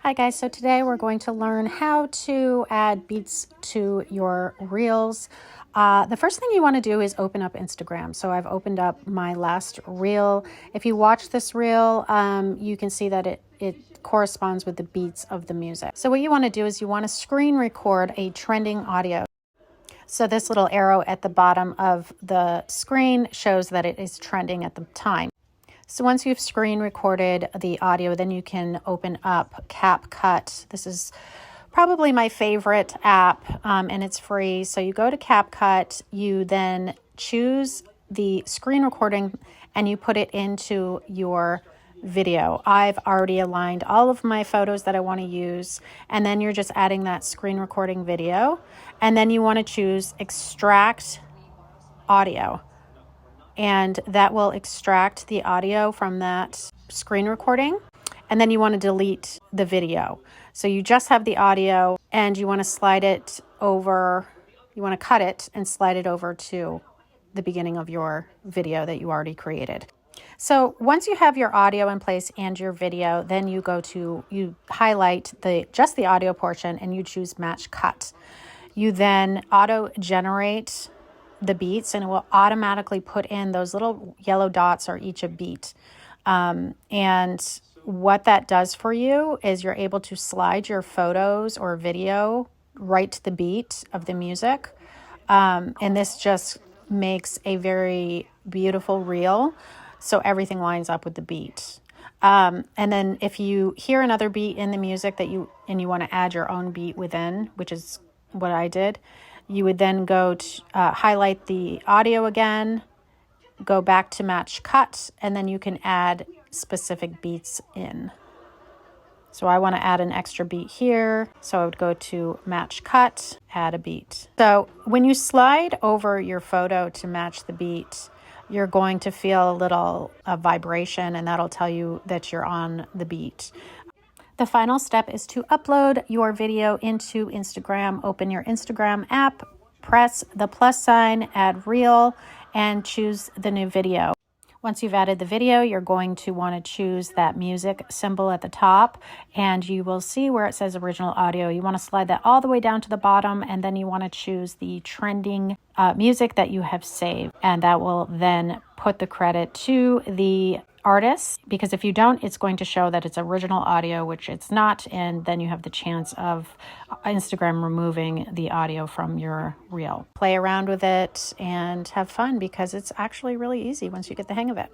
Hi guys, so today we're going to learn how to add beats to your reels. The first thing you want to do is open up Instagram. So I've opened up my last reel. If you watch this reel, you can see that it corresponds with the beats of the music. So what you want to do is you want to screen record a trending audio. So this little arrow at the bottom of the screen shows that it is trending at the time. So once you've screen recorded the audio, then you can open up Capcut. This is probably my favorite app, and it's free. So you go to Capcut, you then choose the screen recording and you put it into your video. I've already aligned all of my photos that I want to use, and then you're just adding that screen recording video, and then you want to choose extract audio. And that will extract the audio from that screen recording. And then you want to delete the video. So you just have the audio and you want to slide it over, you want to cut it and slide it over to the beginning of your video that you already created. So once you have your audio in place and your video, then you highlight just the audio portion and you choose match cut. You then auto generate the beats and it will automatically put in those little yellow dots are each a beat. And what that does for you is you're able to slide your photos or video right to the beat of the music. And this just makes a very beautiful reel. So everything lines up with the beat. And then if you hear another beat in the music you want to add your own beat within, which is what I did, you would then go to highlight the audio again, go back to match cut, and then you can add specific beats in. So I want to add an extra beat here. So I would go to match cut, add a beat. So when you slide over your photo to match the beat, you're going to feel a little vibration, and that'll tell you that you're on the beat. The final step is to upload your video into Instagram. Open your Instagram app, press the plus sign, add reel, and choose the new video. Once you've added the video, you're going to want to choose that music symbol at the top, and you will see where it says original audio. You want to slide that all the way down to the bottom, and then you want to choose the trending music that you have saved, and that will then put the credit to the artist, because if you don't, it's going to show that it's original audio, which it's not, and then you have the chance of Instagram removing the audio from your reel. Play around with it and have fun, because it's actually really easy once you get the hang of it.